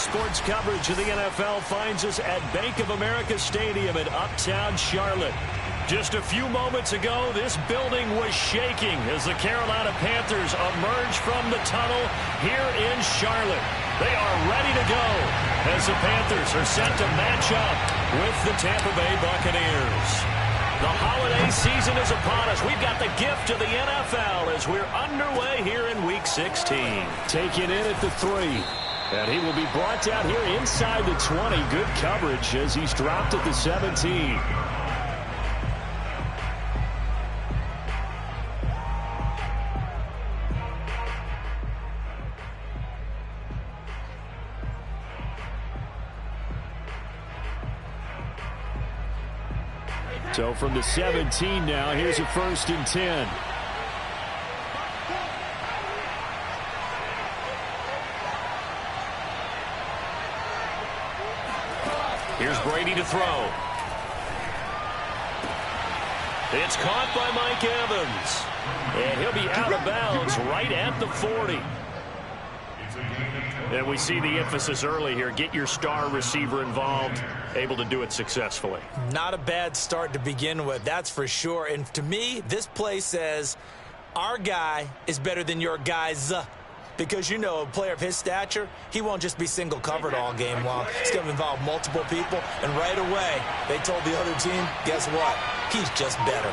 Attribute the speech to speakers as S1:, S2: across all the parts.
S1: sports coverage of the NFL finds us at Bank of America Stadium in Uptown Charlotte. Just a few moments ago, this building was shaking as the Carolina Panthers emerge from the tunnel here in Charlotte. They are ready to go as the Panthers are set to match up with the Tampa Bay Buccaneers. The holiday season is upon us. We've got the gift of the NFL as we're underway here in Week 16. Taken in at the 3. And he will be brought down here inside the 20. Good coverage as he's dropped at the 17. So from the 17 now, here's a 1st and 10. Here's Brady to throw. It's caught by Mike Evans. And he'll be out of bounds right at the 40. And we see the emphasis early here. Get your star receiver involved, able to do it successfully.
S2: Not a bad start to begin with, that's for sure. And to me, this play says our guy is better than your guys. Because, you know, a player of his stature, he won't just be single covered all game long. He's going to involve multiple people. And right away, they told the other team, guess what? He's just better.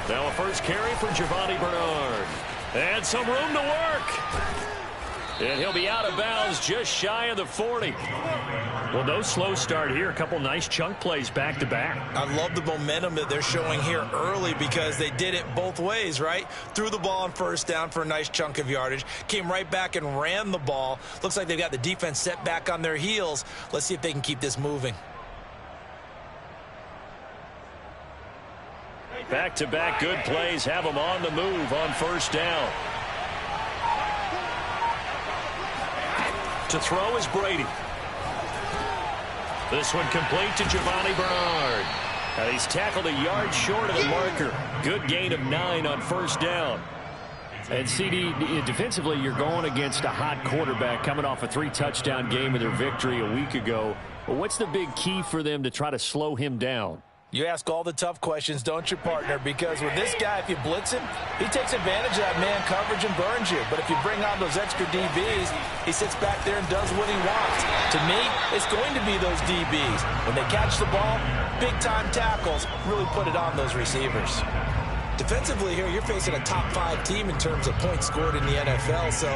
S1: Now a first carry for Giovanni Bernard. And some room to work. And he'll be out of bounds just shy of the 40. Well, no slow start here. A couple nice chunk plays back-to-back.
S2: I love the momentum that they're showing here early because they did it both ways, right? Threw the ball on first down for a nice chunk of yardage. Came right back and ran the ball. Looks like they've got the defense set back on their heels. Let's see if they can keep this moving.
S1: Back-to-back good plays have them on the move on first down. To throw is Brady. This one complete to Giovanni Bernard. And he's tackled a yard short of the marker. Good gain of 9 on first down. And CD, defensively, you're going against a hot quarterback coming off a 3-touchdown game in their victory a week ago. But what's the big key for them to try to slow him down?
S2: You ask all the tough questions, don't you, partner? Because with this guy, if you blitz him, he takes advantage of that man coverage and burns you. But if you bring on those extra DBs, he sits back there and does what he wants. To me, it's going to be those DBs. When they catch the ball, big-time tackles really put it on those receivers. Defensively here, you're facing a top-5 team in terms of points scored in the NFL. So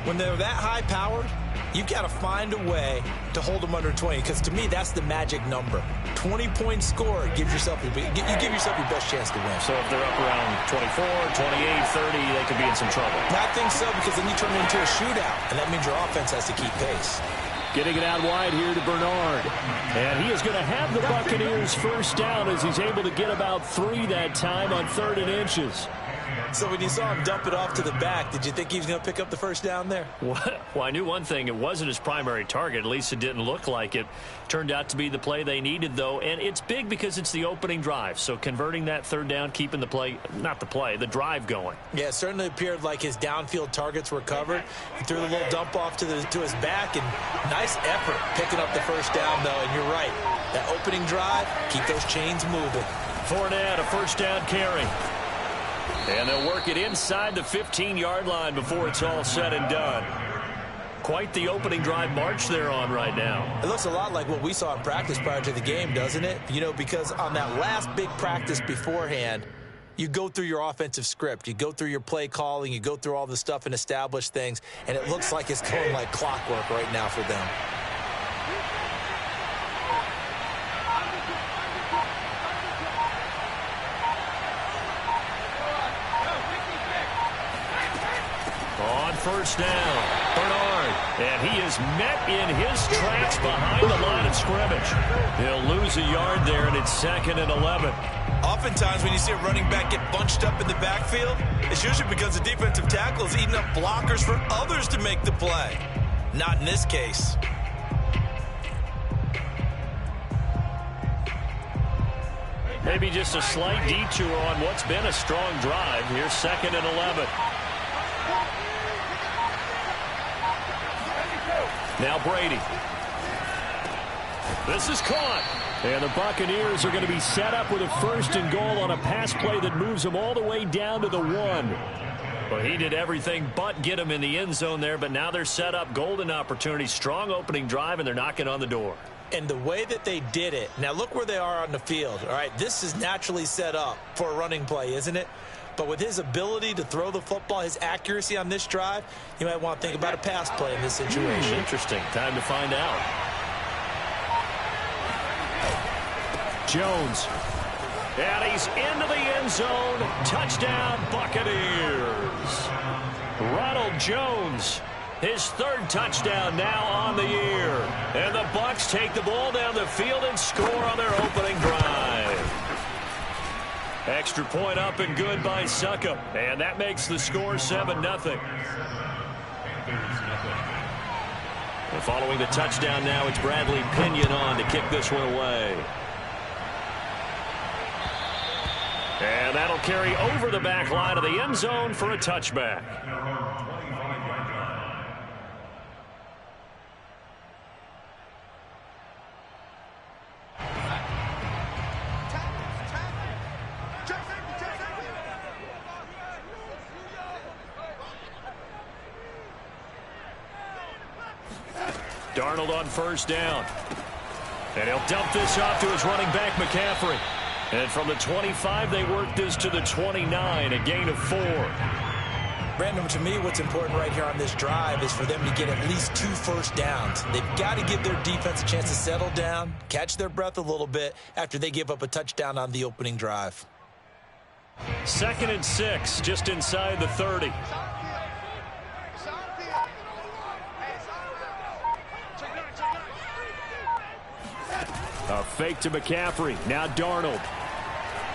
S2: when they're that high-powered, you've got to find a way to hold them under 20, because to me, that's the magic number. 20 points scored, you give yourself your best chance to win.
S1: So if they're up around 24, 28, 30, they could be in some trouble.
S2: I think so, because then you turn it into a shootout, and that means your offense has to keep pace.
S1: Getting it out wide here to Bernard. And he is going to have the Buccaneers first down as he's able to get about 3 that time on 3rd and inches.
S2: So when you saw him dump it off to the back, did you think he was going to pick up the first down there?
S1: Well, I knew one thing. It wasn't his primary target. At least it didn't look like it. Turned out to be the play they needed, though. And it's big because it's the opening drive. So converting that 3rd down, keeping the play, not the play, the drive going.
S2: Yeah, it certainly appeared like his downfield targets were covered. He threw the little dump off to his back, and nice effort picking up the first down, though. And you're right. That opening drive, keep those chains moving.
S1: Fournette, a first down carry. And they'll work it inside the 15-yard line before it's all said and done. Quite the opening drive march they're on right now.
S2: It looks a lot like what we saw in practice prior to the game, doesn't it? You know, because on that last big practice beforehand, you go through your offensive script. You go through your play calling. You go through all the stuff and establish things. And it looks like it's going like clockwork right now for them.
S1: First down, Bernard, and he is met in his tracks behind the line of scrimmage. He'll lose a yard there, and it's 2nd and 11.
S2: Oftentimes when you see a running back get bunched up in the backfield, it's usually because the defensive tackle is eating up blockers for others to make the play. Not in this case.
S1: Maybe just a slight detour on what's been a strong drive. Here's 2nd and 11. Now Brady. This is caught. And the Buccaneers are going to be set up with a 1st and goal on a pass play that moves them all the way down to the 1. Well, he did everything but get him in the end zone there, but now they're set up. Golden opportunity, strong opening drive, and they're knocking on the door.
S2: And the way that they did it, now look where they are on the field. All right, this is naturally set up for a running play, isn't it? But with his ability to throw the football, his accuracy on this drive, you might want to think about a pass play in this situation.
S1: Interesting. Time to find out. Jones. And he's into the end zone. Touchdown, Buccaneers. Ronald Jones, his 3rd touchdown now on the year. And the Bucs take the ball down the field and score on their opening drive. Extra point up and good by Succop. And that makes the score 7-0. And following the touchdown now, it's Bradley Pinion on to kick this one away. And that'll carry over the back line of the end zone for a touchback. Darnold on 1st down. And he'll dump this off to his running back, McCaffrey. And from the 25, they work this to the 29, a gain of 4.
S2: Brandon, to me, what's important right here on this drive is for them to get at least 2 first downs. They've got to give their defense a chance to settle down, catch their breath a little bit after they give up a touchdown on the opening drive.
S1: 2nd and 6, just inside the 30. A fake to McCaffrey. Now Darnold.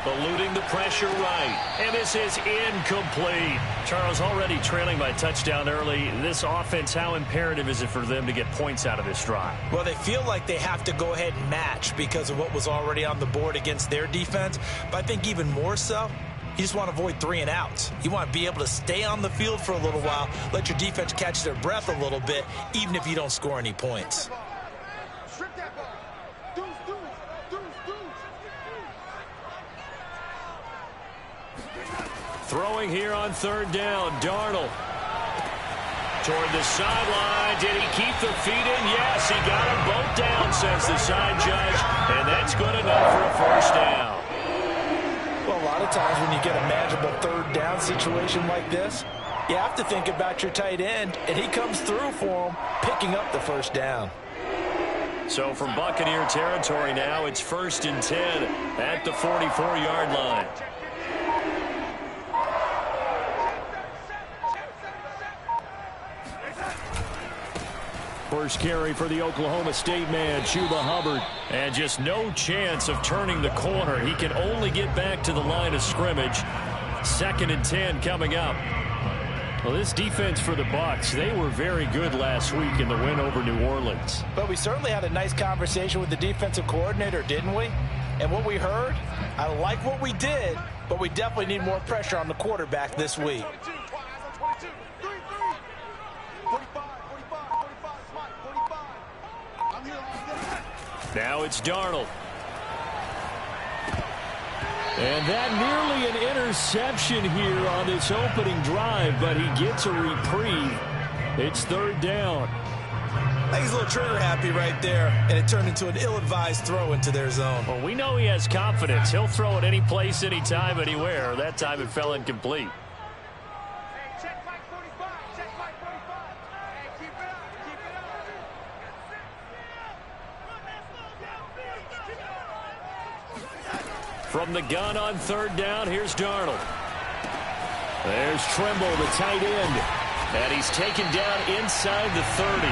S1: Eluding the pressure right. And this is incomplete. Charles, already trailing by touchdown early. This offense, how imperative is it for them to get points out of this drive?
S2: Well, they feel like they have to go ahead and match because of what was already on the board against their defense. But I think even more so, you just want to avoid 3 and outs. You want to be able to stay on the field for a little while, let your defense catch their breath a little bit, even if you don't score any points.
S1: Throwing here on 3rd down, Darnold. Toward the sideline. Did he keep the feet in? Yes, he got them both down, says the side judge. And that's good enough for a 1st down.
S2: Well, a lot of times when you get a manageable 3rd down situation like this, you have to think about your tight end, and he comes through for him, picking up the 1st down.
S1: So from Buccaneer territory now, it's 1st and 10 at the 44-yard line. First carry for the Oklahoma State man, Chuba Hubbard. And just no chance of turning the corner. He can only get back to the line of scrimmage. 2nd and 10 coming up. Well, this defense for the Bucs, they were very good last week in the win over New Orleans.
S2: But we certainly had a nice conversation with the defensive coordinator, didn't we? And what we heard, I like what we did, but we definitely need more pressure on the quarterback this week.
S1: Now it's Darnold. And that nearly an interception here on this opening drive, but he gets a reprieve. It's 3rd down.
S2: I think he's a little trigger happy right there, and it turned into an ill-advised throw into their zone.
S1: Well, we know he has confidence. He'll throw it any place, anytime, anywhere. That time it fell incomplete. From the gun on 3rd down, here's Darnold. There's Trimble, the tight end. And he's taken down inside the 30.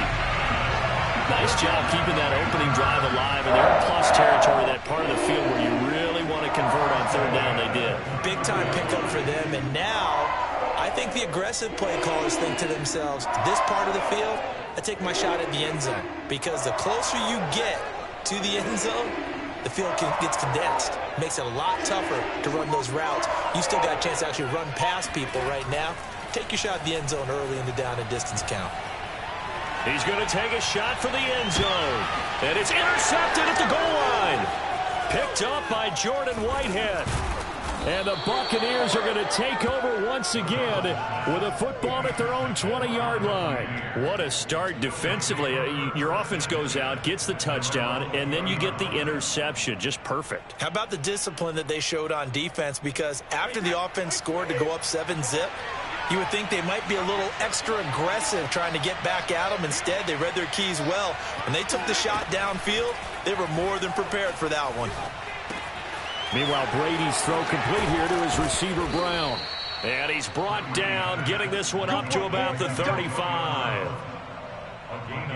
S1: Nice job keeping that opening drive alive. And they're in plus territory, that part of the field where you really want to convert on 3rd down. They did.
S2: Big time pickup for them. And now I think the aggressive play callers think to themselves, this part of the field, I take my shot at the end zone. Because the closer you get to the end zone, the field gets condensed. Makes it a lot tougher to run those routes. You still got a chance to actually run past people right now. Take your shot at the end zone early in the down and distance count.
S1: He's going to take a shot for the end zone. And it's intercepted at the goal line. Picked up by Jordan Whitehead. And the Buccaneers are going to take over once again with a football at their own 20-yard line. What a start defensively. Your offense goes out, gets the touchdown, and then you get the interception. Just perfect.
S2: How about the discipline that they showed on defense? Because after the offense scored to go up 7-zip, you would think they might be a little extra aggressive trying to get back at them. Instead, they read their keys well. When they took the shot downfield, they were more than prepared for that one.
S1: Meanwhile, Brady's throw complete here to his receiver, Brown. And he's brought down, getting this one up to about the 35.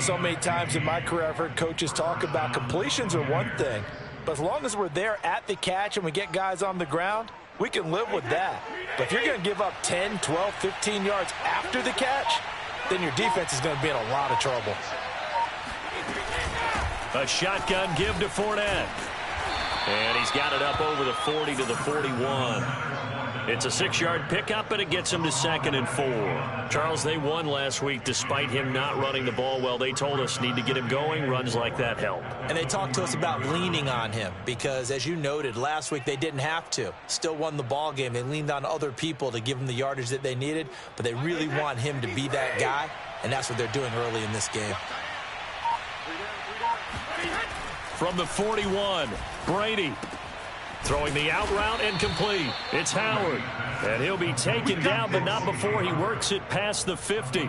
S2: So many times in my career, I've heard coaches talk about completions are one thing. But as long as we're there at the catch and we get guys on the ground, we can live with that. But if you're going to give up 10, 12, 15 yards after the catch, then your defense is going to be in a lot of trouble.
S1: A shotgun give to Fournette. And he's got it up over the 40 to the 41. It's a 6-yard pickup, and it gets him to 2nd and 4. Charles, they won last week despite him not running the ball well. They told us need to get him going. Runs like that help.
S2: And they talked to us about leaning on him because, as you noted, last week they didn't have to. Still won the ball game. They leaned on other people to give them the yardage that they needed, but they really want him to be that guy, and that's what they're doing early in this game.
S1: From the 41, Brady throwing the out route and complete. It's Howard, and he'll be taken down, but not before he works it past the 50.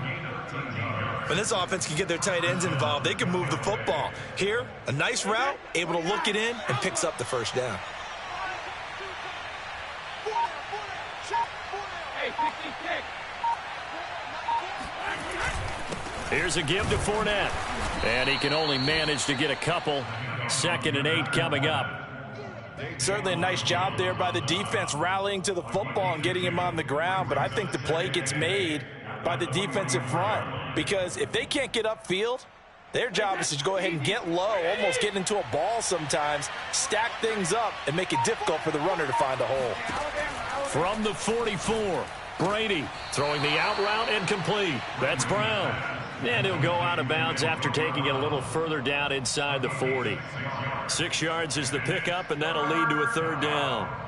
S2: When this offense can get their tight ends involved, they can move the football. Here, a nice route, able to look it in, and picks up the first down.
S1: Here's a give to Fournette, and he can only manage to get a couple. 2nd and 8 coming up.
S2: Certainly a nice job there by the defense rallying to the football and getting him on the ground, but I think the play gets made by the defensive front because if they can't get upfield, their job is to go ahead and get low, almost get into a ball sometimes, stack things up, and make it difficult for the runner to find a hole.
S1: From the 44, Brady throwing the out route and complete. That's Brown. And he'll go out of bounds after taking it a little further down inside the 40. 6 yards is the pickup, and that'll lead to a 3rd down.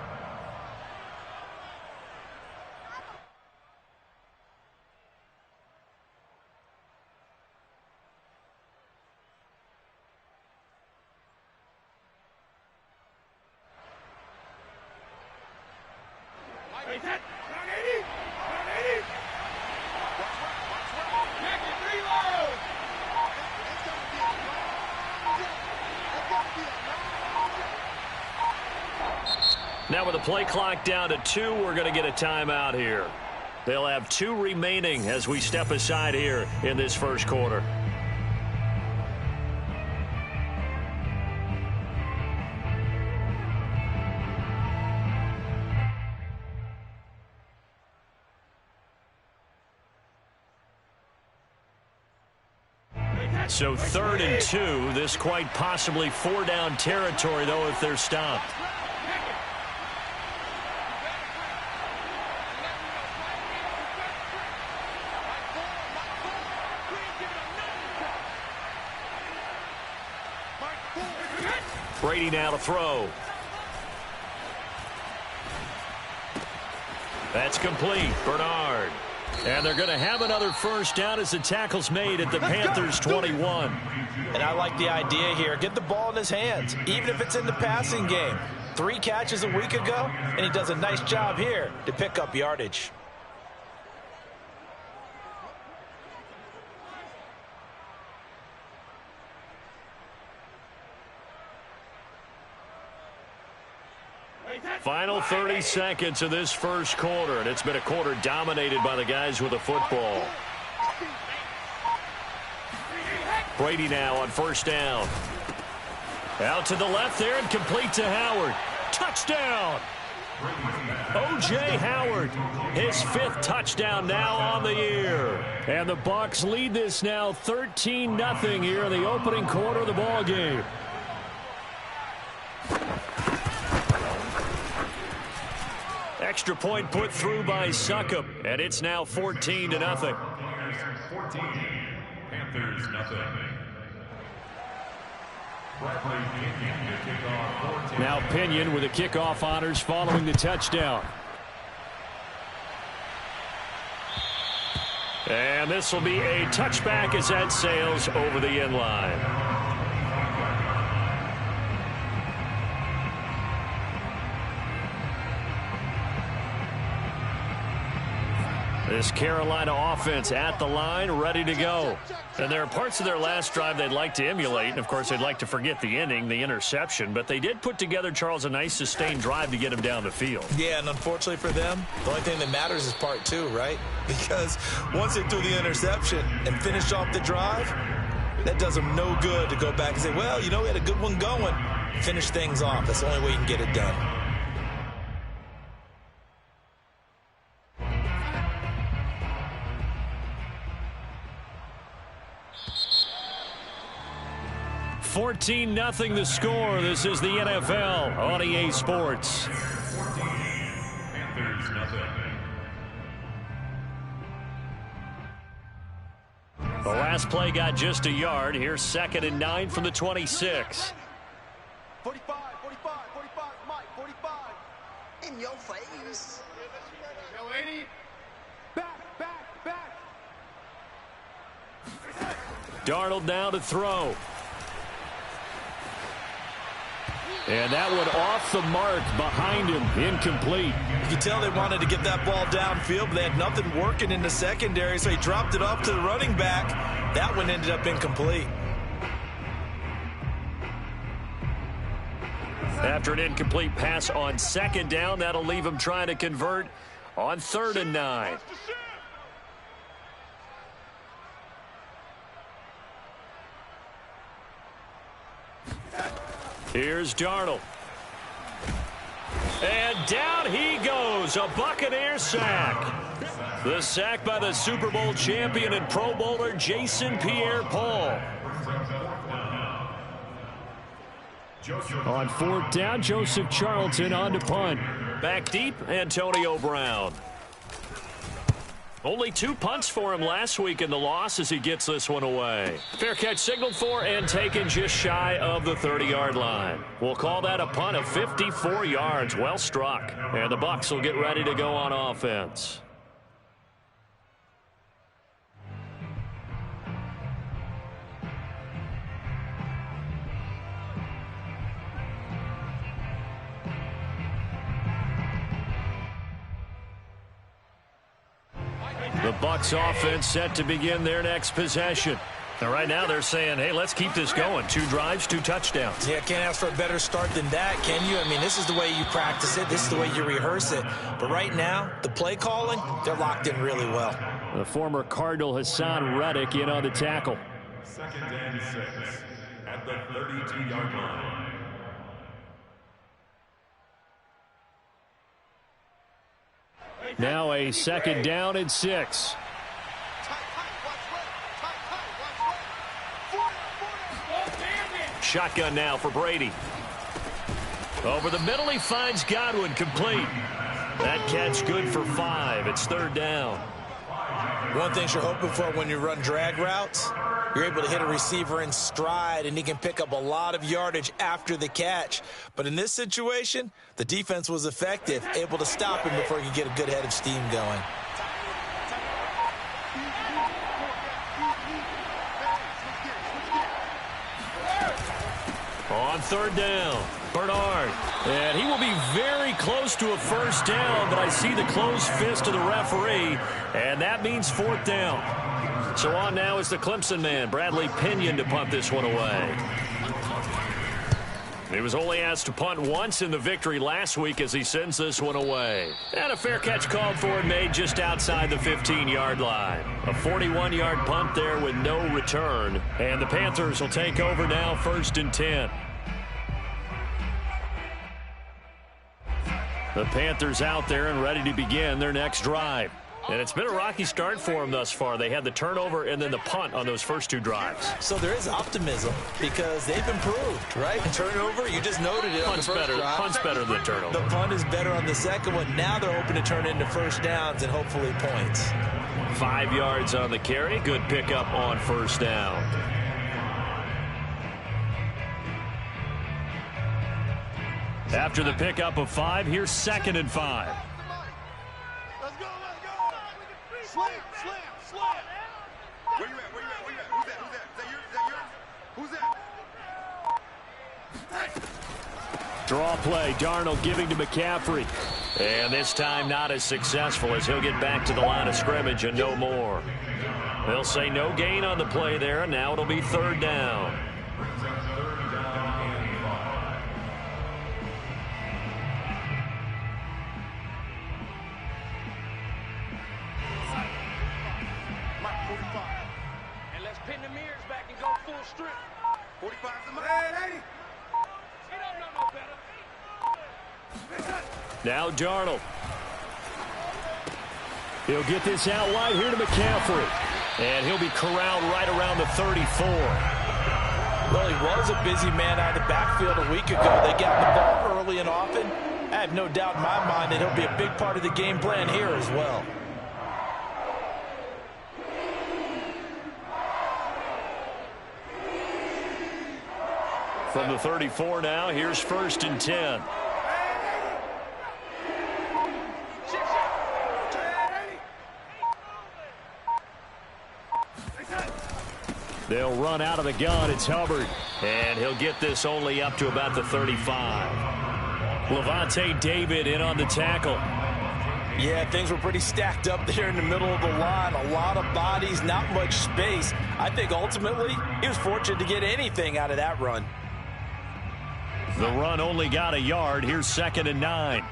S1: Now with the play clock down to 2, we're going to get a timeout here. They'll have 2 remaining as we step aside here in this first quarter. So 3rd and 2, this quite possibly 4-down territory, though, if they're stopped. Brady now to throw. That's complete. Bernard. And they're going to have another first down as the tackle's made at the Panthers' 21.
S2: And I like the idea here. Get the ball in his hands, even if it's in the passing game. 3 catches a week ago, and he does a nice job here to pick up yardage.
S1: Final 30 seconds of this first quarter, and it's been a quarter dominated by the guys with the football. Brady now on first down. Out to the left there and complete to Howard. Touchdown! O.J. Howard, his 5th touchdown now on the year. And the Bucs lead this now 13-0 here in the opening quarter of the ball game. Extra point put through by Succop, and it's now 14-0.
S3: Panthers
S1: Now Pinion with the kickoff honors following the touchdown. And this will be a touchback as that sails over the end line. This Carolina offense at the line, ready to go. And there are parts of their last drive they'd like to emulate. And, of course, they'd like to forget the inning, the interception. But they did put together, Charles, a nice sustained drive to get him down the field.
S2: Yeah, and unfortunately for them, the only thing that matters is part two, right? Because once they threw the interception and finished off the drive, that does them no good to go back and say, well, you know, we had a good one going. Finish things off. That's the only way you can get it done.
S1: $14-0 the score. This is the NFL on EA Sports. The last play got just a yard. Here's 2nd and 9 from the 26.
S3: 45, Mike, 45. In your face. Yo, 80. Back.
S1: Darnold now to throw. And that one off the mark behind him, incomplete.
S2: You can tell they wanted to get that ball downfield, but they had nothing working in the secondary, so he dropped it off to the running back. That one ended up incomplete.
S1: After an incomplete pass on 2nd down, that'll leave him trying to convert on 3rd and 9. Here's Darnold. And down he goes. A Buccaneer sack. The sack by the Super Bowl champion and Pro Bowler Jason Pierre-Paul. On 4th down, Joseph Charlton on to punt. Back deep, Antonio Brown. Only 2 punts for him last week in the loss as he gets this one away. Fair catch signaled for and taken just shy of the 30-yard line. We'll call that a punt of 54 yards. Well struck. And the Bucs will get ready to go on offense. The Bucs offense set to begin their next possession. Now, right now they're saying, hey, let's keep this going. 2 drives, 2 touchdowns.
S2: Yeah, can't ask for a better start than that, can you? I mean, this is the way you practice it. This is the way you rehearse it. But right now, the play calling, they're locked in really well.
S1: The former Cardinal Hassan Reddick in on the tackle.
S4: 2nd and 6 at the 32-yard line.
S1: Now a 2nd down and 6. Shotgun now for Brady. Over the middle, he finds Godwin, complete. That catch good for 5. It's 3rd down.
S2: One thing you're hoping for when you run drag routes, you're able to hit a receiver in stride, and he can pick up a lot of yardage after the catch. But in this situation, the defense was effective, able to stop him before he could get a good head of steam going.
S1: On 3rd down, Bernard. And he will be very close to a 1st down, but I see the closed fist of the referee, and that means 4th down. So on now is the Clemson man, Bradley Pinion, to punt this one away. He was only asked to punt once in the victory last week as he sends this one away. And a fair catch called for and made just outside the 15-yard line. A 41-yard punt there with no return. And the Panthers will take over now, 1st and 10. The Panthers out there and ready to begin their next drive. And it's been a rocky start for them thus far. They had the turnover and then the punt on those first 2 drives.
S2: So there is optimism because they've improved, right? Turnover, you just noted it on the first drive.
S1: Punt's better than turnover.
S2: The punt is better on the second one. Now they're hoping to turn into 1st downs and hopefully points.
S1: 5 yards on the carry. Good pickup on first down. After the pickup of 5, here's 2nd and 5.
S3: Let's go, let's go. Slam, slam, slam. Where you at? Where you at? Where you at? Who's that? Who's that? Is that yours? Is that yours? Who's that?
S1: Draw play. Darnold giving to McCaffrey. And this time not as successful as he'll get back to the line of scrimmage and no more. They'll say no gain on the play there, and now it'll be 3rd down.
S3: And let's pin the mirrors back and go full strip. 45's the money. Hey, he don't know no better.
S1: Now Darnold. He'll get this out wide here to McCaffrey. And he'll be corralled right around the 34.
S2: Well, he was a busy man out of the backfield a week ago. They got the ball early and often. I have no doubt in my mind that he'll be a big part of the game plan here as well.
S1: From the 34 now, here's 1st and 10. They'll run out of the gun. It's Hubbard. And he'll get this only up to about the 35. Levante David in on the tackle.
S2: Yeah, things were pretty stacked up there in the middle of the line. A lot of bodies, not much space. I think ultimately he was fortunate to get anything out of that run.
S1: The run only got a yard. Here's 2nd and 9.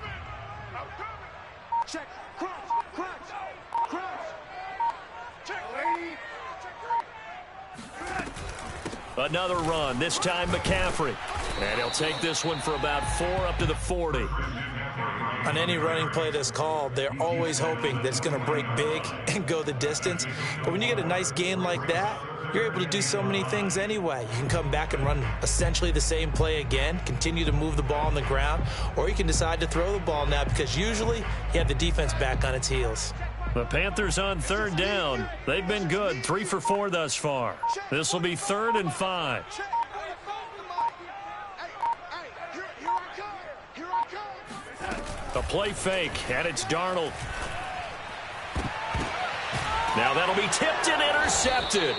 S3: Check, crouch, crouch, crouch. Check, lady.
S1: Another run, this time McCaffrey. And he'll take this one for about 4 up to the 40.
S2: On any running play that's called, they're always hoping that it's going to break big and go the distance. But when you get a nice gain like that, you're able to do so many things anyway. You can come back and run essentially the same play again, continue to move the ball on the ground, or you can decide to throw the ball now because usually you have the defense back on its heels.
S1: The Panthers on 3rd down. They've been good, 3 for 4 thus far. This will be 3rd and 5. A play fake, and it's Darnold. Now that'll be tipped and intercepted.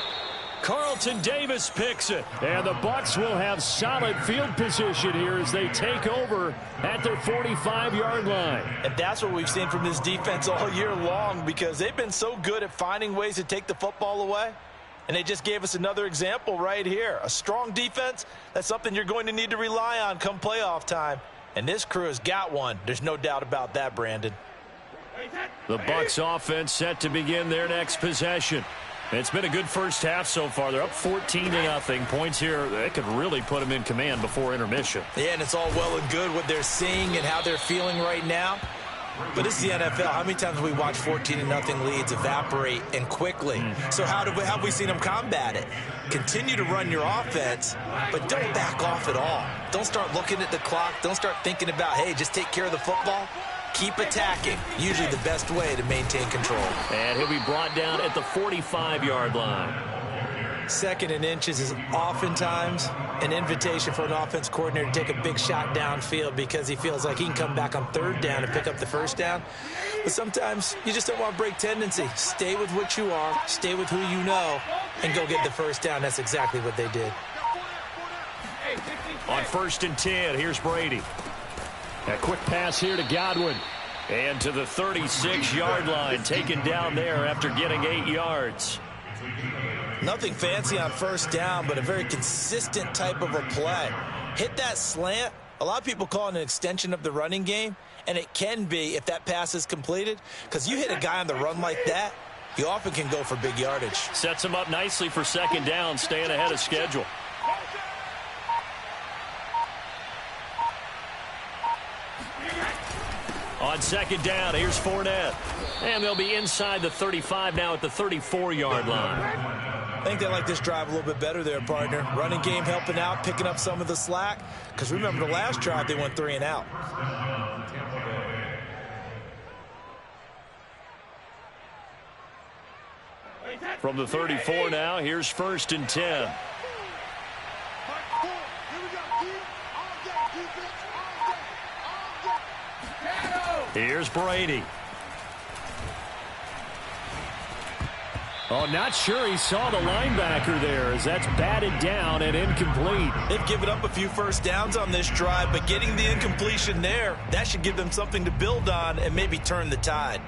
S1: Carlton Davis picks it, and the Bucs will have solid field position here as they take over at their 45-yard line.
S2: And that's what we've seen from this defense all year long because they've been so good at finding ways to take the football away. And they just gave us another example right here. A strong defense, that's something you're going to need to rely on come playoff time. And this crew has got one. There's no doubt about that, Brandon.
S1: The Bucs offense set to begin their next possession. It's been a good first half so far. They're up 14-0. Points here, they could really put them in command before intermission.
S2: Yeah, and it's all well and good what they're seeing and how they're feeling right now. But it's the NFL. How many times have we watched 14-0 leads evaporate and quickly? So how have we seen them combat it? Continue to run your offense, but don't back off at all. Don't start looking at the clock. Don't start thinking about, hey, just take care of the football. Keep attacking. Usually the best way to maintain control.
S1: And he'll be brought down at the 45-yard line.
S2: 2nd and inches is oftentimes an invitation for an offense coordinator to take a big shot downfield because he feels like he can come back on 3rd down and pick up the 1st down. But sometimes you just don't want to break tendency. Stay with what you are, stay with who you know, and go get the 1st down. That's exactly what they did.
S1: On 1st and 10, here's Brady. A quick pass here to Godwin. And to the 36-yard line, taken down there after getting 8 yards.
S2: Nothing fancy on 1st down, but a very consistent type of a play. Hit that slant. A lot of people call it an extension of the running game, and it can be if that pass is completed, because you hit a guy on the run like that, you often can go for big yardage.
S1: Sets him up nicely for 2nd down, staying ahead of schedule. On 2nd down, here's Fournette. And they'll be inside the 35 now at the 34-yard line.
S2: I think they like this drive a little bit better there, partner. Running game helping out, picking up some of the slack. Because remember the last drive, they went 3 and out.
S1: From the 34 now, here's 1st and 10. Here's Brady. Oh, not sure he saw the linebacker there as that's batted down and incomplete.
S2: They've given up a few first downs on this drive, but getting the incompletion there, that should give them something to build on and maybe turn the tide.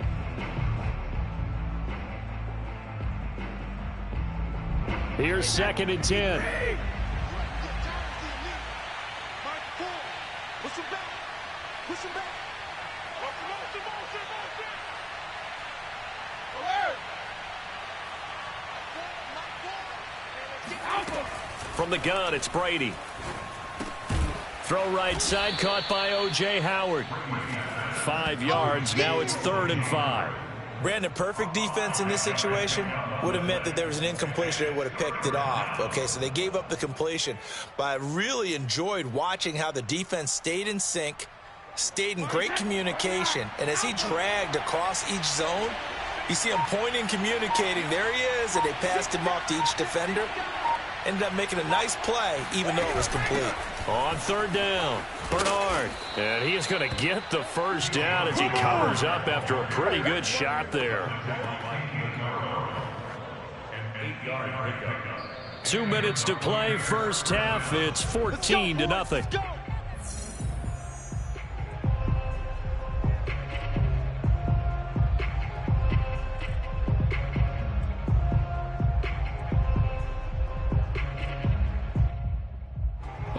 S1: Here's 2nd and 10. From the gun, it's Brady. Throw right side, caught by O.J. Howard. 5 yards, now it's 3rd and 5.
S2: Brandon, perfect defense in this situation would have meant that there was an incompletion. They would have picked it off. Okay, so they gave up the completion. But I really enjoyed watching how the defense stayed in sync, stayed in great communication. And as he dragged across each zone, you see him pointing, communicating. There he is, and they passed him off to each defender. Ended up making a nice play, even though it was complete.
S1: On 3rd down, Bernard. And he is going to get the first down as he covers up after a pretty good shot there. 2 minutes to play, first half. It's 14-0.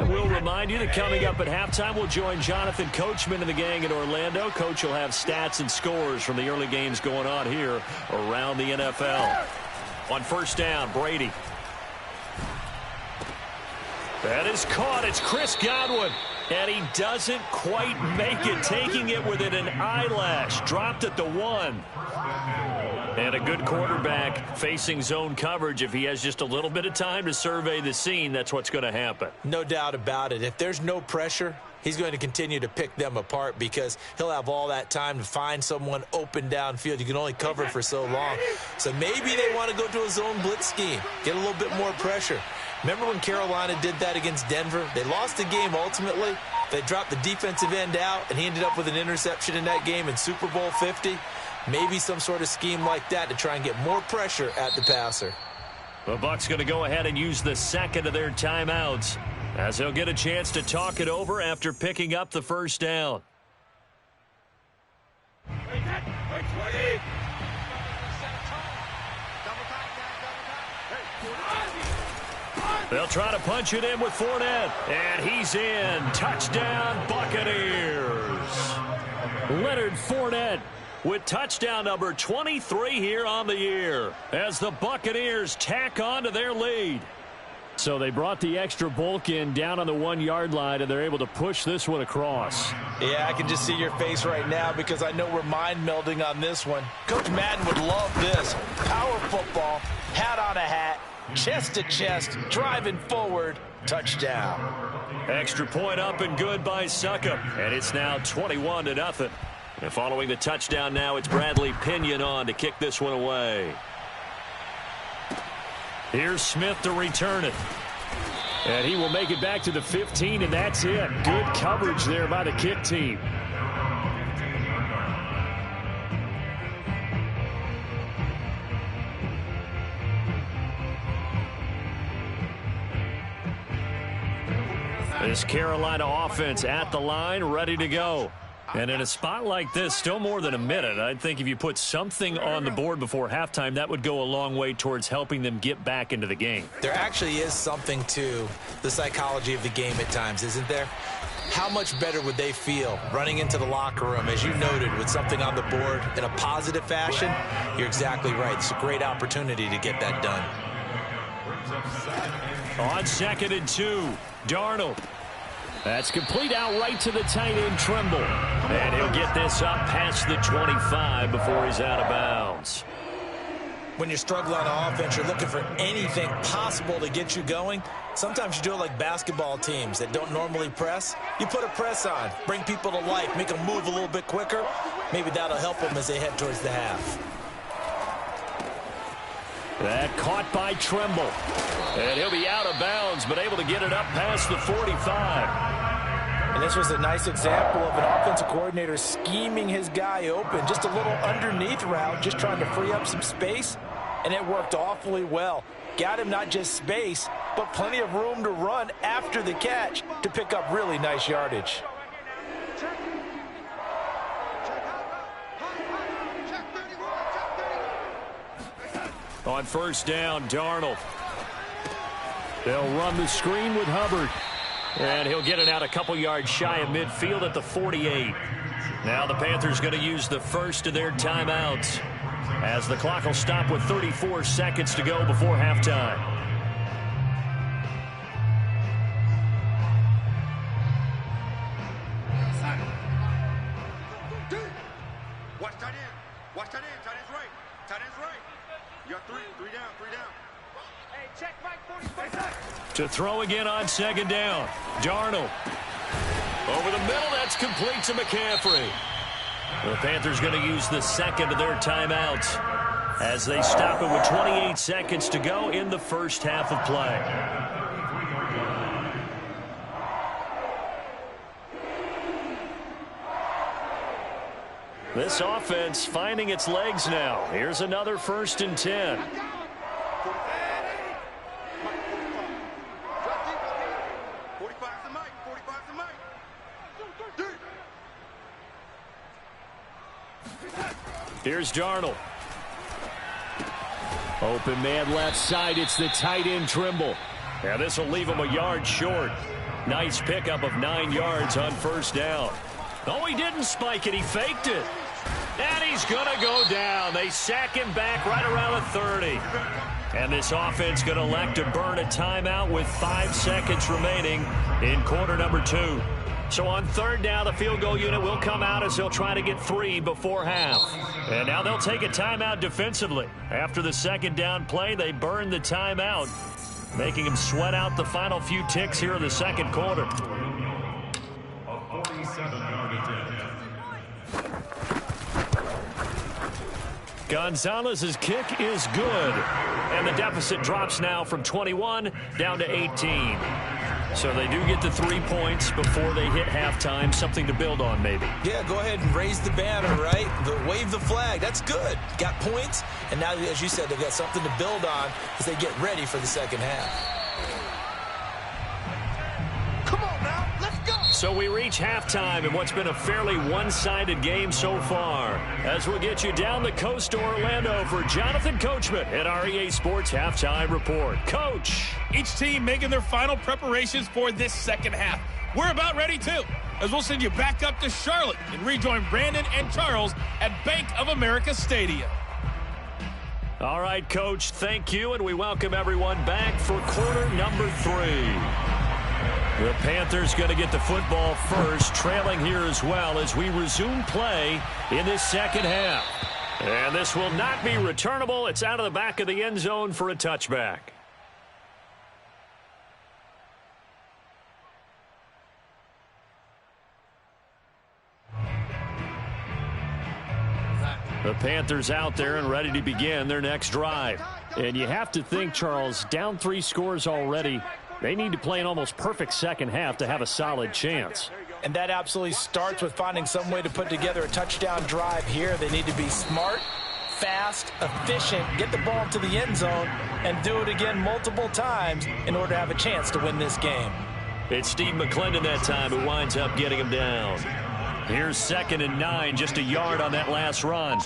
S1: We'll remind you that coming up at halftime, we'll join Jonathan Coachman and the gang in Orlando. Coach will have stats and scores from the early games going on here around the NFL. On 1st down, Brady. That is caught. It's Chris Godwin. And he doesn't quite make it, taking it within an eyelash. Dropped at the 1. And a good quarterback facing zone coverage. If he has just a little bit of time to survey the scene, that's what's going to happen.
S2: No doubt about it. If there's no pressure, he's going to continue to pick them apart because he'll have all that time to find someone open downfield. You can only cover for so long. So maybe they want to go to a zone blitz scheme, get a little bit more pressure. Remember when Carolina did that against Denver? They lost the game ultimately. They dropped the defensive end out, and he ended up with an interception in that game in Super Bowl 50. Maybe some sort of scheme like that to try and get more pressure at the passer.
S1: The Bucs going to go ahead and use the second of their timeouts as they'll get a chance to talk it over after picking up the first down. They'll try to punch it in with Fournette. And he's in. Touchdown, Buccaneers. Leonard Fournette with touchdown number 23 here on the year as the Buccaneers tack on to their lead. So they brought the extra bulk in down on the 1-yard line, and they're able to push this one across.
S2: Yeah, I can just see your face right now because I know we're mind melding on this one. Coach Madden would love this. Power football, hat on a hat, chest to chest, driving forward, touchdown.
S1: Extra point up and good by Succop, and it's now 21-0. And following the touchdown now, it's Bradley Pinion on to kick this one away. Here's Smith to return it. And he will make it back to the 15, and that's it. Good coverage there by the kick team. This Carolina offense at the line, ready to go. And in a spot like this, still more than a minute, I think if you put something on the board before halftime, that would go a long way towards helping them get back into the game.
S2: There actually is something to the psychology of the game at times, isn't there? How much better would they feel running into the locker room, as you noted, with something on the board in a positive fashion? You're exactly right. It's a great opportunity to get that done.
S1: On 2nd and 2, Darnold. That's complete out right to the tight end, Trimble. And he'll get this up past the 25 before he's out of bounds.
S2: When you're struggling on offense, you're looking for anything possible to get you going. Sometimes you do it like basketball teams that don't normally press. You put a press on, bring people to life, make them move a little bit quicker. Maybe that'll help them as they head towards the half.
S1: That caught by Trimble. And he'll be out of bounds, but able to get it up past the 45.
S2: And this was a nice example of an offensive coordinator scheming his guy open. Just a little underneath route, just trying to free up some space. And it worked awfully well. Got him not just space, but plenty of room to run after the catch to pick up really nice yardage.
S1: On first down, Darnold. They'll run the screen with Hubbard. And he'll get it out a couple yards shy of midfield at the 48. Now the Panthers going to use the first of their timeouts, as the clock will stop with 34 seconds to go before halftime.
S3: Watch tight end. Watch tight end. Tight end's right. Tight end's right. You got three down, three down.
S5: Hey, check Mike 45.
S1: To throw again on second down. Darnold. Over the middle, that's complete to McCaffrey. The Panthers going to use the second of their timeouts as they stop it with 28 seconds to go in the first half of play. This offense finding its legs now. Here's another 1st and 10. Here's Darnold. Open man left side. It's the tight end Trimble. Now this will leave him a yard short. Nice pickup of 9 yards on first down. Oh, he didn't spike it. He faked it. And he's going to go down. They sack him back right around the 30. And this offense going to elect to burn a timeout with 5 seconds remaining in quarter number 2. So on third down, the field goal unit will come out as they'll try to get 3 before half. And now they'll take a timeout defensively. After the second down play, they burn the timeout, making them sweat out the final few ticks here in the second quarter.
S4: A 47-yard attempt.
S1: Gonzalez's kick is good. And the deficit drops now from 21 down to 18. So they do get the 3 points before they hit halftime. Something to build on, maybe.
S2: Yeah, go ahead and raise the banner, right? Wave the flag. That's good. Got points, and now, as you said, they've got something to build on as they get ready for the second half.
S3: Come on now, let's go.
S1: So we reach halftime in what's been a fairly one-sided game so far. As we'll get you down the coast to Orlando for Jonathan Coachman at our EA Sports Halftime Report. Coach.
S6: Each team making their final preparations for this second half. We're about ready, too, as we'll send you back up to Charlotte and rejoin Brandon and Charles at Bank of America Stadium.
S1: All right, Coach, thank you, and we welcome everyone back for quarter number 3. The Panthers going to get the football first, trailing here as well as we resume play in this second half. And this will not be returnable. It's out of the back of the end zone for a touchback. The Panthers out there and ready to begin their next drive. And you have to think, Charles, down 3 scores already. They need to play an almost perfect second half to have a solid chance.
S2: And that absolutely starts with finding some way to put together a touchdown drive here. They need to be smart, fast, efficient, get the ball to the end zone, and do it again multiple times in order to have a chance to win this game.
S1: It's Steve McClendon that time who winds up getting him down. Here's 2nd and 9, just a yard on that last run.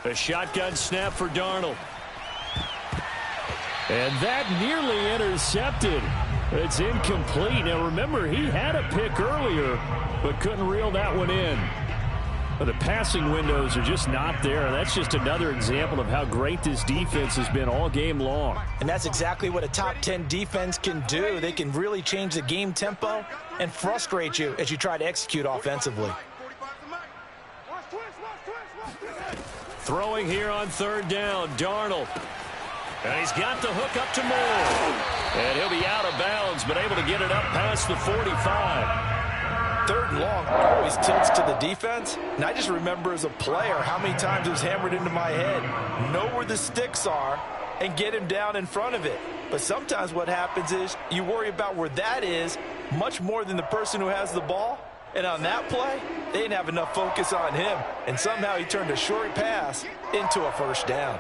S1: A shotgun snap for Darnold. And that nearly intercepted. It's incomplete. Now remember, he had a pick earlier, but couldn't reel that one in. But the passing windows are just not there. That's just another example of how great this defense has been all game long.
S2: And that's exactly what a top 10 defense can do. They can really change the game tempo and frustrate you as you try to execute offensively.
S1: Throwing here on third down, Darnold. And he's got the hook up to Moore. And he'll be out of bounds, but able to get it up past the 45.
S2: 3rd and long always tilts to the defense. And I just remember as a player how many times it was hammered into my head. Know where the sticks are and get him down in front of it. But sometimes what happens is you worry about where that is much more than the person who has the ball. And on that play, they didn't have enough focus on him. And somehow he turned a short pass into a first down.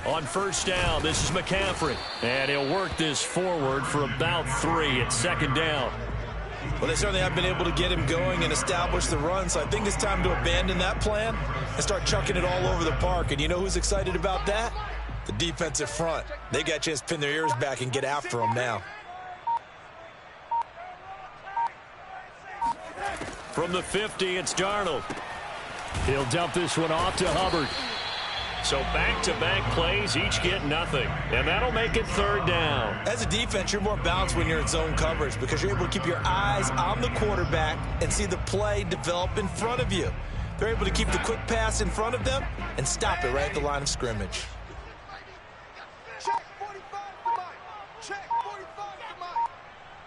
S1: On first down, this is McCaffrey. And he'll work this forward for about 3 at 2nd down.
S2: Well, they certainly have been able to get him going and establish the run, so I think it's time to abandon that plan and start chucking it all over the park. And you know who's excited about that? The defensive front. They got a chance to pin their ears back and get after him now.
S1: From the 50, it's Darnold. He'll dump this one off to Hubbard. So back-to-back plays, each get nothing. And that'll make it 3rd down.
S2: As a defense, you're more balanced when you're in zone coverage because you're able to keep your eyes on the quarterback and see the play develop in front of you. They're able to keep the quick pass in front of them and stop it right at the line of scrimmage.
S3: Check 45 to Mike. Check 45 to Mike.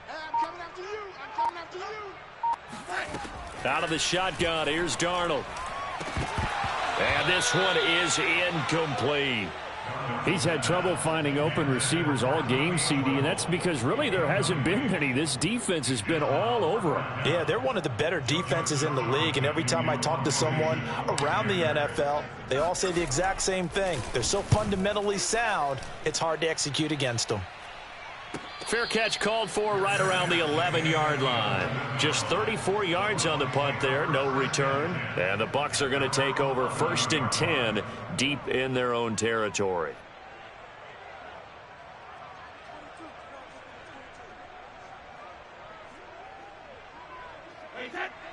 S3: Hey, I'm coming after you. I'm coming after you.
S1: Out of the shotgun, here's Darnold. And this one is incomplete.
S7: He's had trouble finding open receivers all game, CD, and that's because really there hasn't been many. This defense has been all over him.
S2: Yeah, they're one of the better defenses in the league, and every time I talk to someone around the NFL, they all say the exact same thing. They're so fundamentally sound, it's hard to execute against them.
S1: Fair catch called for right around the 11-yard line. Just 34 yards on the punt there, no return. And the Bucs are going to take over 1st and 10 deep in their own territory.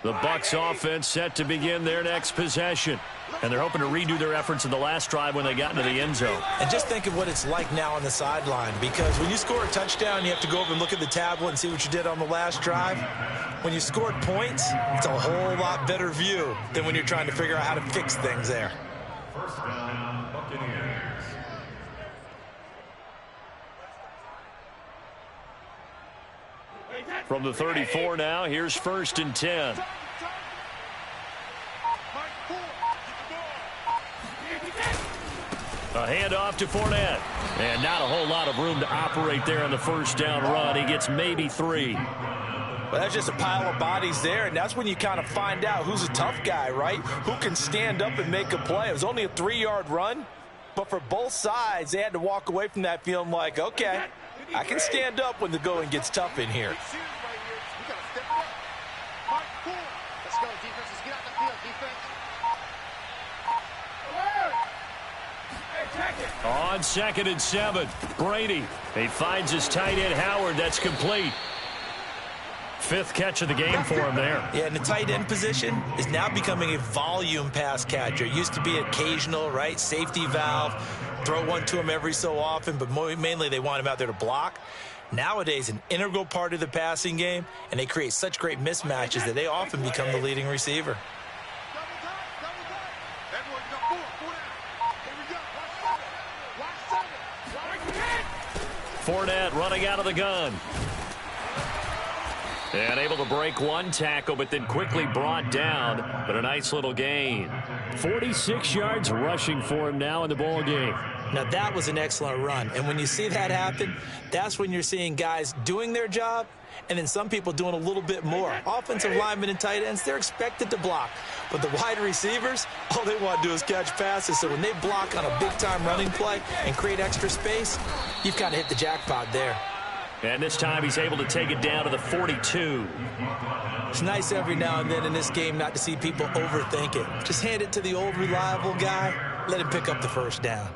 S1: The Bucs offense set to begin their next possession. And they're hoping to redo their efforts in the last drive when they got into the end zone.
S2: And just think of what it's like now on the sideline, because when you score a touchdown, you have to go over and look at the tablet and see what you did on the last drive. When you scored points, it's a whole lot better view than when you're trying to figure out how to fix things there.
S4: First down, Buccaneers.
S1: From the 34 now, here's 1st and 10. A handoff to Fournette. And not a whole lot of room to operate there on the first down run. He gets maybe 3.
S2: Well, that's just a pile of bodies there, and that's when you kind of find out who's a tough guy, right? Who can stand up and make a play. It was only a 3-yard run, but for both sides, they had to walk away from that feeling like, okay, I can stand up when the going gets tough in here.
S3: Let's go, defense. Let's get out the field, defense.
S1: On 2nd and 7, Brady. He finds his tight end Howard. That's complete. 5th catch of the game for him there.
S2: Yeah, and the tight end position is now becoming a volume pass catcher. It used to be occasional, right? Safety valve. Throw one to him every so often, but mainly they want him out there to block. Nowadays, an integral part of the passing game, and they create such great mismatches that they often become the leading receiver.
S1: Fournette running out of the gun. And able to break one tackle, but then quickly brought down. But a nice little gain.
S7: 46 yards rushing for him now in the ball game.
S2: Now, that was an excellent run. And when you see that happen, that's when you're seeing guys doing their job and then some people doing a little bit more. Offensive linemen and tight ends, they're expected to block. But the wide receivers, all they want to do is catch passes. So when they block on a big-time running play and create extra space, you've kind of hit the jackpot there.
S1: And this time he's able to take it down to the 42.
S2: It's nice every now and then in this game not to see people overthink it. Just hand it to the old reliable guy. Let him pick up the first down.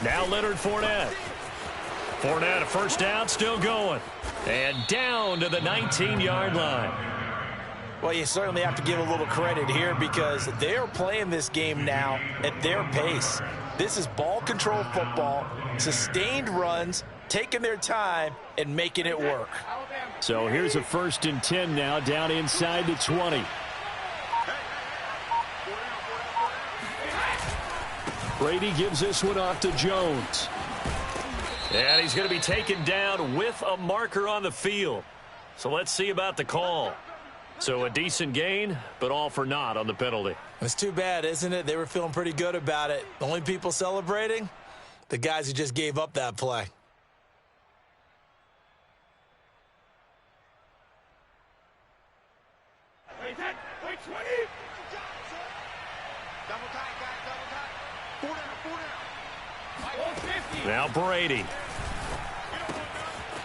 S1: Now Leonard Fournette. Fournette, a first down, still going. And down to the 19-yard line.
S2: Well, you certainly have to give a little credit here because they're playing this game now at their pace. This is ball control football, sustained runs, taking their time and making it work.
S7: So here's a 1st and 10 now, down inside the 20. Brady gives this one off to Jones.
S1: And he's going to be taken down with a marker on the field. So let's see about the call. So a decent gain, but all for naught on the penalty.
S2: It's too bad, isn't it? They were feeling pretty good about it. The only people celebrating, the guys who just gave up that play.
S1: Now Brady.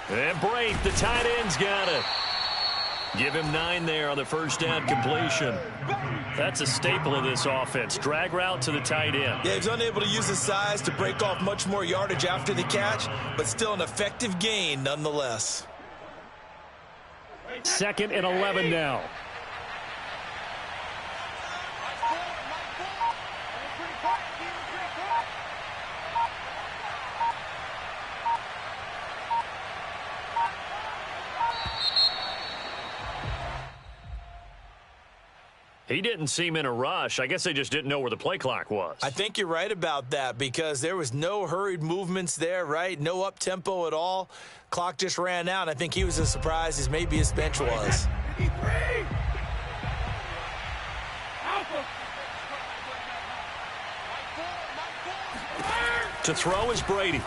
S1: And Brate, the tight end's got it. Give him 9 there on the first down completion. That's a staple of this offense. Drag route to the tight end.
S2: Yeah, he's unable to use his size to break off much more yardage after the catch, but still an effective gain nonetheless.
S7: 2nd and 11 now.
S1: He didn't seem in a rush. I guess they just didn't know where the play clock was.
S2: I think you're right about that because there was no hurried movements there, right? No up-tempo at all. Clock just ran out. I think he was as surprised as maybe his bench was.
S1: To throw is Brady.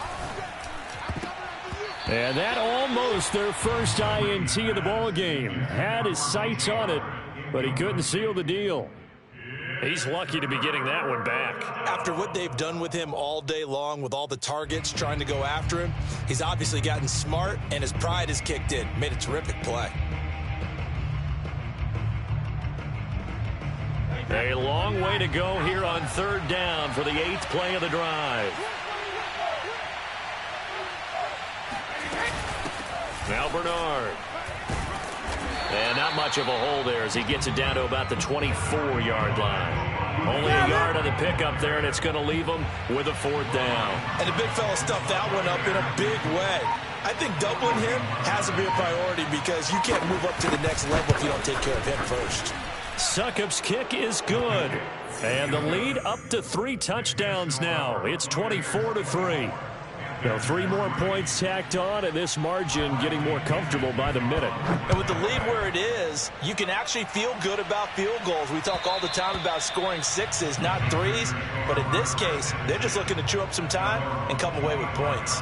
S7: And that almost their first INT of the ball game. Had his sights on it, but he couldn't seal the deal.
S1: He's lucky to be getting that one back.
S2: After what they've done with him all day long with all the targets trying to go after him, he's obviously gotten smart and his pride has kicked in. Made a terrific play.
S1: A long way to go here on 3rd down for the 8th play of the drive. Now Bernard. And not much of a hole there as he gets it down to about the 24-yard line. Only a yard on the pickup there, and it's going to leave him with a 4th down.
S2: And the big fella stuffed that one up in a big way. I think doubling him has to be a priority because you can't move up to the next level if you don't take care of him first.
S1: Succop's kick is good. And the lead up to 3 touchdowns now. It's 24-3. Now 3 more points tacked on, and this margin getting more comfortable by the minute.
S2: And with the lead where it is, you can actually feel good about field goals. We talk all the time about scoring 6s, not 3s. But in this case, they're just looking to chew up some time and come away with points.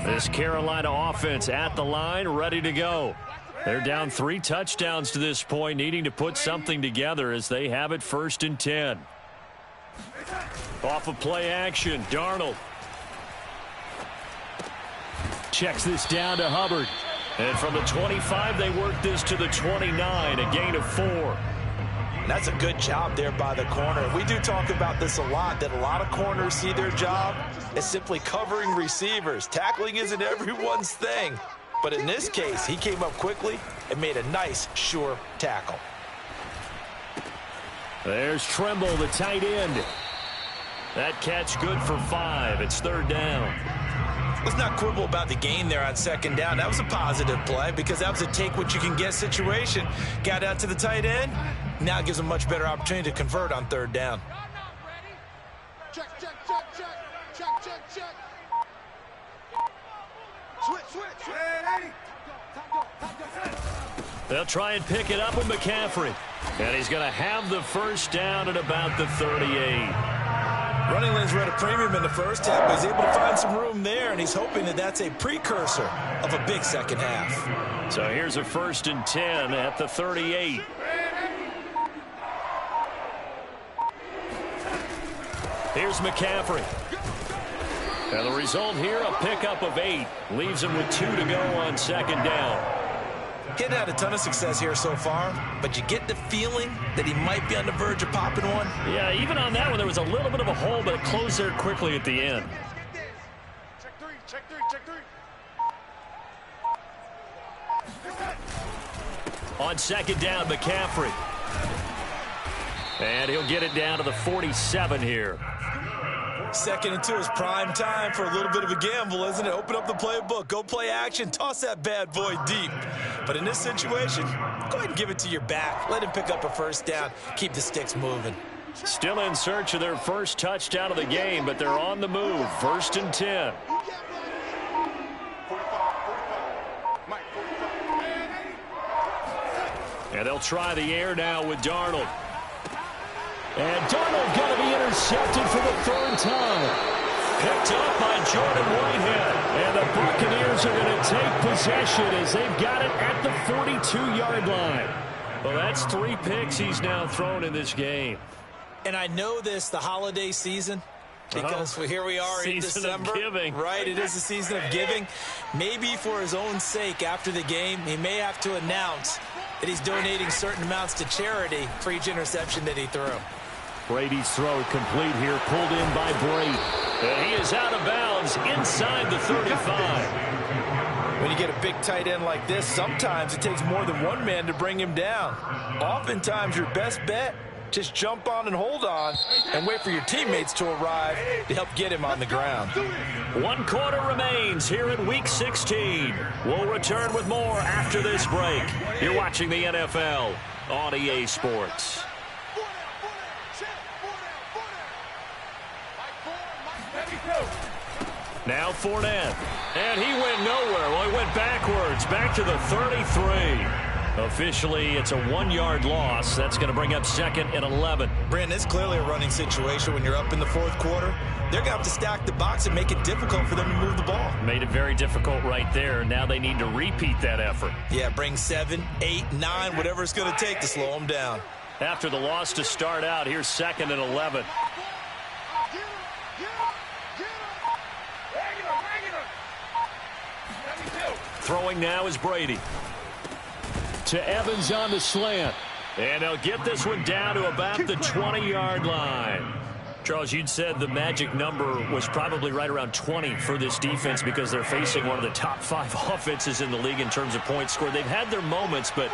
S1: This Carolina offense at the line, ready to go. They're down 3 touchdowns to this point, needing to put something together as they have it 1st and 10. Off of play action, Darnold.
S7: Checks this down to Hubbard.
S1: And from the 25, they work this to the 29, a gain of 4.
S2: And that's a good job there by the corner. We do talk about this a lot, that a lot of corners see their job as simply covering receivers. Tackling isn't everyone's thing. But in this case, he came up quickly and made a nice, sure tackle.
S7: There's Tremble, the tight end.
S1: That catch good for 5. It's 3rd down.
S2: Let's not quibble about the gain there on 2nd down. That was a positive play because that was a take-what-you-can-get situation. Got out to the tight end. Now gives him a much better opportunity to convert on 3rd down.
S3: Check, check, check, check. Check, check, check. Switch, switch. Hey.
S1: They'll try and pick it up with McCaffrey. And he's going to have the 1st down at about the 38.
S2: Running lanes were at a premium in the first half, but he's able to find some room there, and he's hoping that that's a precursor of a big second half.
S1: So here's a 1st and 10 at the 38. Here's McCaffrey. And the result here, a pickup of 8. Leaves him with 2 to go on 2nd down.
S2: He hadn't had a ton of success here so far, but you get the feeling that he might be on the verge of popping one.
S1: Yeah, even on that one, there was a little bit of a hole, but it closed there quickly at the end.
S3: Check three, check three.
S1: On second down, McCaffrey. And he'll get it down to the 47 here.
S2: 2nd and 2 is prime time for a little bit of a gamble, isn't it? Open up the playbook, go play action, toss that bad boy deep. But in this situation, go ahead and give it to your back. Let him pick up a first down. Keep the sticks moving.
S1: Still in search of their first touchdown of the game, but they're on the move. 1st and 10. And they'll try the air now with Darnold. And Darnold going to be intercepted for the 3rd time. Picked up by Jordan Whitehead. And the Buccaneers are going to take possession as they've got it at the 42-yard line. Well, that's 3 picks he's now thrown in this game.
S2: And I know this, the holiday season, because here we are in December.
S1: Season of giving.
S2: Right, it is the season of giving. Maybe for his own sake after the game, he may have to announce that he's donating certain amounts to charity for each interception that he threw.
S1: Brady's throw complete here, pulled in by Brady. And he is out of bounds inside the 35.
S2: When you get a big tight end like this, sometimes it takes more than one man to bring him down. Oftentimes, your best bet, just jump on and hold on and wait for your teammates to arrive to help get him on the ground.
S1: 1 quarter remains here in Week 16. We'll return with more after this break. You're watching the NFL on EA Sports. Now Fournette. And he went nowhere. Well, he went backwards, back to the 33. Officially, it's a 1-yard loss. That's going to bring up 2nd and 11.
S2: Brandon, it's clearly a running situation when you're up in the 4th quarter. They're going to have to stack the box and make it difficult for them to move the ball.
S1: Made it very difficult right there. Now they need to repeat that effort.
S2: Yeah, bring 7, 8, 9, whatever it's going to take to slow them down.
S1: After the loss to start out, here's 2nd and 11. Throwing now is Brady. To Evans on the slant. And they'll get this one down to about the 20-yard line. Charles, you'd said the magic number was probably right around 20 for this defense because they're facing one of the top 5 offenses in the league in terms of points scored. They've had their moments, but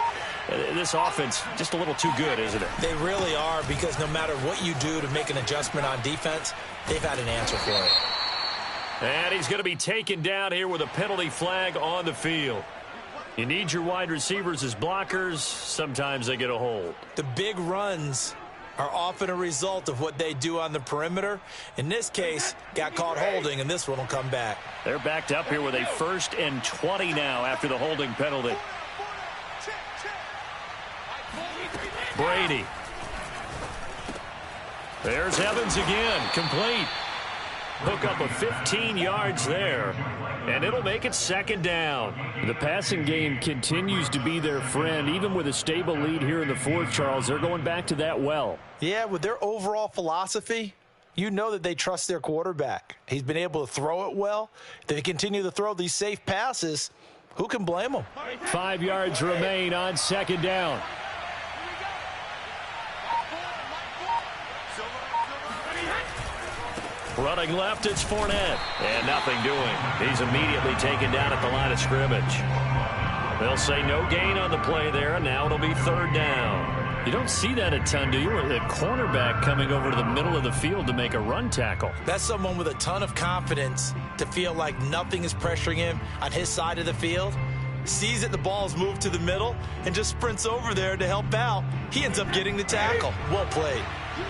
S1: this offense just a little too good, isn't it?
S2: They really are, because no matter what you do to make an adjustment on defense, they've had an answer for it.
S1: And he's going to be taken down here with a penalty flag on the field. You need your wide receivers as blockers. Sometimes they get a hold.
S2: The big runs are often a result of what they do on the perimeter. In this case, got caught holding, and this one will come back.
S1: They're backed up here with a 1st and 20 now after the holding penalty. Brady. There's Evans again, complete. Hook up of 15 yards there, and it'll make it 2nd down.
S7: The passing game continues to be their friend. Even with a stable lead here in the 4th, Charles, they're going back to that well.
S2: Yeah, with their overall philosophy, you know that they trust their quarterback. He's been able to throw it well. They continue to throw these safe passes. Who can blame them?
S7: 5 yards remain on 2nd down.
S1: Running left, it's Fournette. And nothing doing. He's immediately taken down at the line of scrimmage. They'll say no gain on the play there, and now it'll be 3rd down.
S7: You don't see that a ton, do you? The cornerback coming over to the middle of the field to make a run tackle.
S2: That's someone with a ton of confidence to feel like nothing is pressuring him on his side of the field. Sees that the ball's moved to the middle and just sprints over there to help out. He ends up getting the tackle. Well played.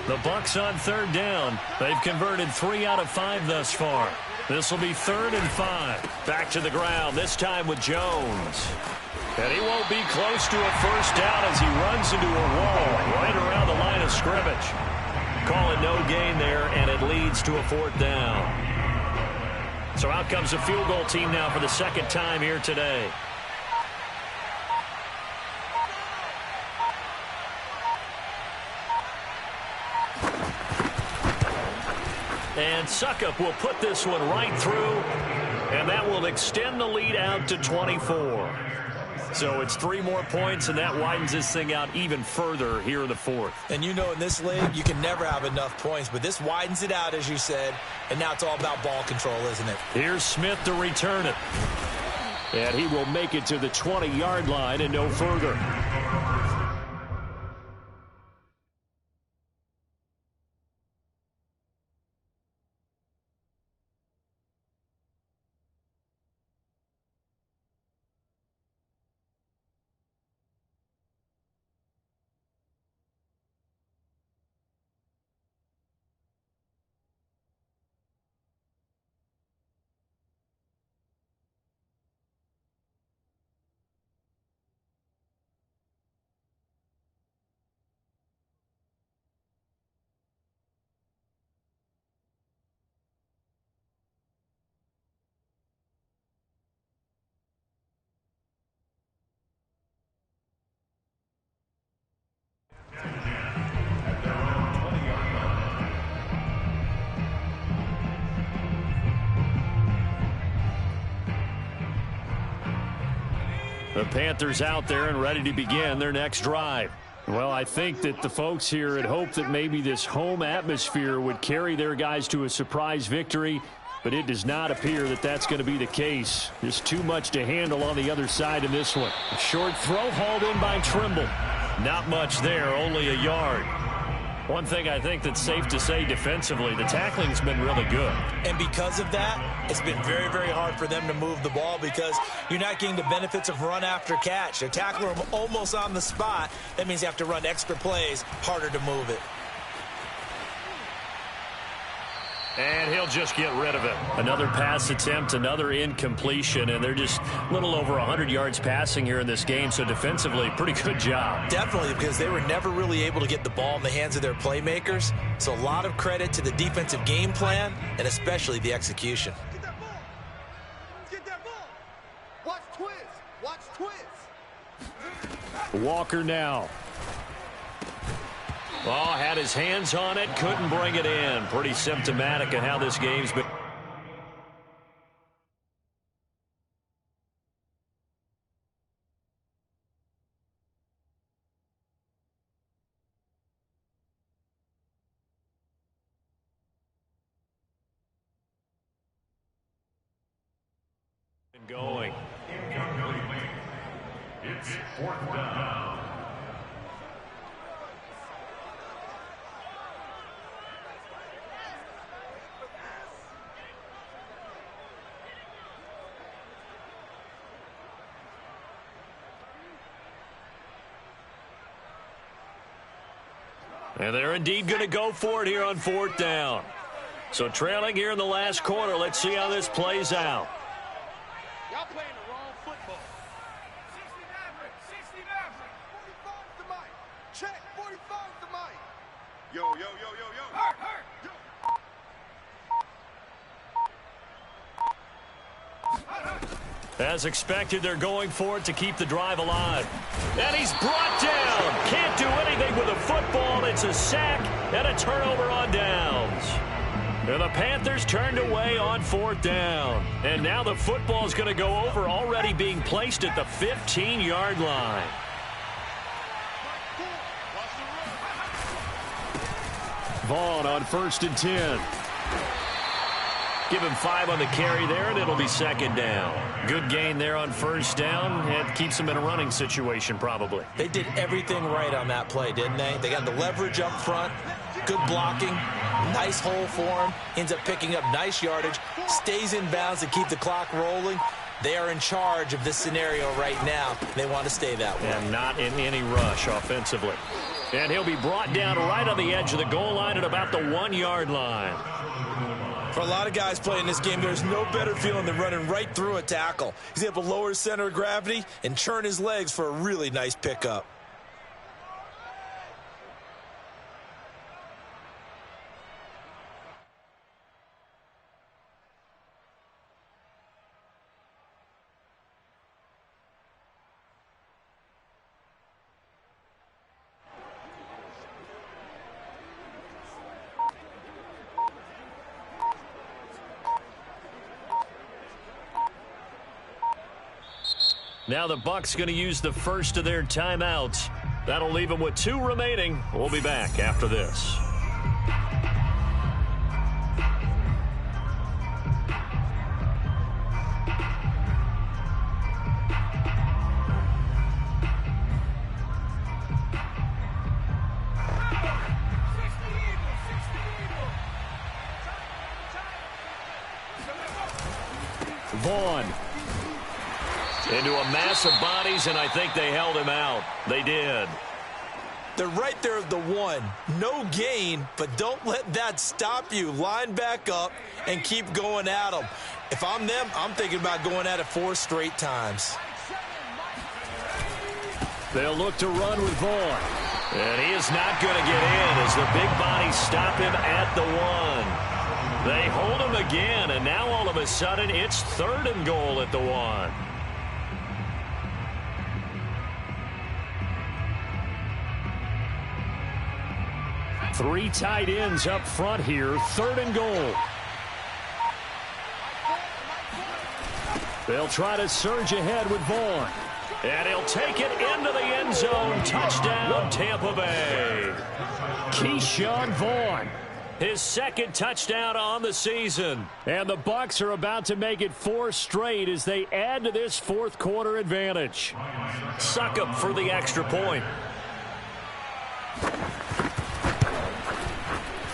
S1: The Bucs on 3rd down. They've converted 3 out of 5 thus far. This will be 3rd and 5. Back to the ground, this time with Jones. And he won't be close to a first down as he runs into a wall right around the line of scrimmage. Call it no gain there, and it leads to a 4th down. So out comes the field goal team now for the 2nd time here today. And Suckup will put this one right through, and that will extend the lead out to 24. So it's 3 more points, and that widens this thing out even further here in the fourth.
S2: And you know in this league, you can never have enough points, but this widens it out, as you said, and now it's all about ball control, isn't it?
S1: Here's Smith to return it. And he will make it to the 20-yard line and no further. The Panthers out there and ready to begin their next drive. Well, I think that the folks here had hoped that maybe this home atmosphere would carry their guys to a surprise victory, but it does not appear that that's going to be the case. There's too much to handle on the other side in this one. A short throw hauled in by Trimble. Not much there, only a yard. One thing I think that's safe to say defensively, the tackling's been really good.
S2: And because of that, it's been very, very hard for them to move the ball because you're not getting the benefits of run after catch. They're tackling them almost on the spot. That means you have to run extra plays, harder to move it.
S1: And he'll just get rid of it. Another pass attempt, another incompletion, and they're just a little over 100 yards passing here in this game, so defensively, pretty good job.
S2: Definitely, because they were never really able to get the ball in the hands of their playmakers, so a lot of credit to the defensive game plan and especially the execution.
S3: Get that ball. Get that ball. Watch twist. Watch twist.
S1: Walker now. Oh, had his hands on it, couldn't bring it in. Pretty symptomatic of how this game's been going.
S4: It's 4th down.
S1: And they're indeed going to go for it here on 4th down. So trailing here in the last quarter. Let's see how this plays out.
S5: Y'all playing the wrong football.
S3: 45 to Mike. Check. 45 to Mike. Yo, yo, yo, yo, yo.
S5: Hurt, hurt.
S1: As expected, they're going for it to keep the drive alive. And he's brought down. Can't do anything with a football. It's a sack and a turnover on downs. And the Panthers turned away on 4th down. And now the football's going to go over, already being placed at the 15-yard line. Vaughn on 1st and 10. Give him 5 on the carry there, and it'll be 2nd down. Good gain there on 1st down. It keeps them in a running situation, probably.
S2: They did everything right on that play, didn't they? They got the leverage up front, good blocking, nice hole for him, ends up picking up nice yardage, stays in bounds to keep the clock rolling. They are in charge of this scenario right now. They want to stay that way.
S1: And not in any rush offensively. And he'll be brought down right on the edge of the goal line at about the 1-yard line.
S2: For a lot of guys playing this game, there's no better feeling than running right through a tackle. He's able to lower his center of gravity and turn his legs for a really nice pickup.
S1: Now the Bucs going to use the first of their timeouts. That'll leave them with 2 remaining. We'll be back after this. Vaughn into a mass of bodies, and I think they held him out. They did.
S2: They're right there at the 1. No gain, but don't let that stop you. Line back up and keep going at them. If I'm them, I'm thinking about going at it 4 straight times.
S1: They'll look to run with Vaughn. And he is not going to get in as the big bodies stop him at the 1. They hold him again, and now all of a sudden it's 3rd and goal at the 1. Three tight ends up front here, 3rd and goal. They'll try to surge ahead with Vaughn. And he'll take it into the end zone. Touchdown, Tampa Bay. Keyshawn Vaughn. His 2nd touchdown on the season. And the Bucs are about to make it 4 straight as they add to this 4th quarter advantage. Succop for the extra point.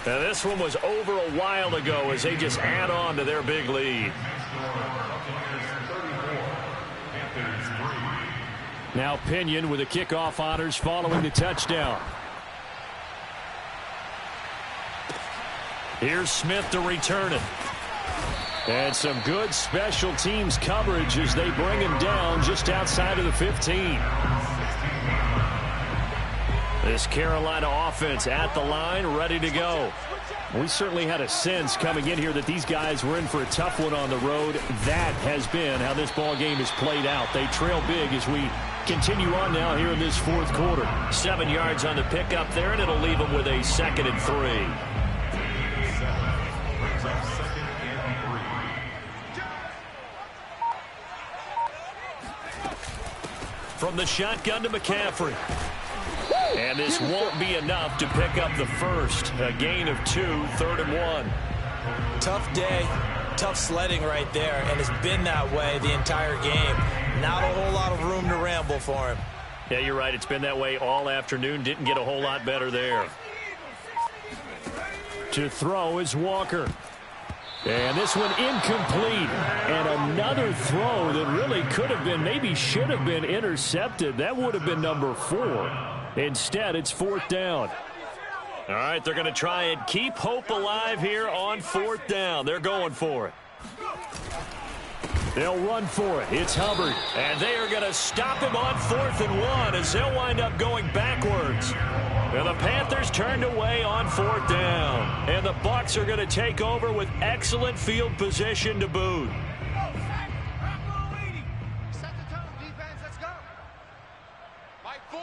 S1: Now this one was over a while ago as they just add on to their big lead. Now Pinion with the kickoff honors following the touchdown. Here's Smith to return it. And some good special teams coverage as they bring him down just outside of the 15. This Carolina offense at the line, ready to go. We certainly had a sense coming in here that these guys were in for a tough one on the road. That has been how this ball game has played out. They trail big as we continue on now here in this 4th quarter. 7 yards on the pickup there, and it'll leave them with a 2nd and 3. From the shotgun to McCaffrey. And this won't be enough to pick up the first. A gain of 2, 3rd and 1.
S2: Tough day, tough sledding right there, and it's been that way the entire game. Not a whole lot of room to ramble for him.
S1: Yeah, you're right. It's been that way all afternoon. Didn't get a whole lot better there. To throw is Walker. And this one incomplete. And another throw that really could have been, maybe should have been intercepted. That would have been number 4. Instead, it's 4th down. All right, they're going to try and keep hope alive here on 4th down. They're going for it. They'll run for it. It's Hubbard. And they are going to stop him on 4th and 1 as they'll wind up going backwards. And the Panthers turned away on 4th down. And the Bucs are going to take over with excellent field position to boot.
S3: Set the tone, defense. Let's go. Fight 4.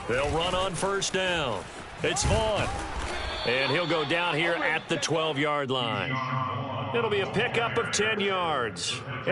S1: They'll run on 1st down. It's Vaughn. And he'll go down here at the 12-yard line. It'll be a pickup of 10 yards.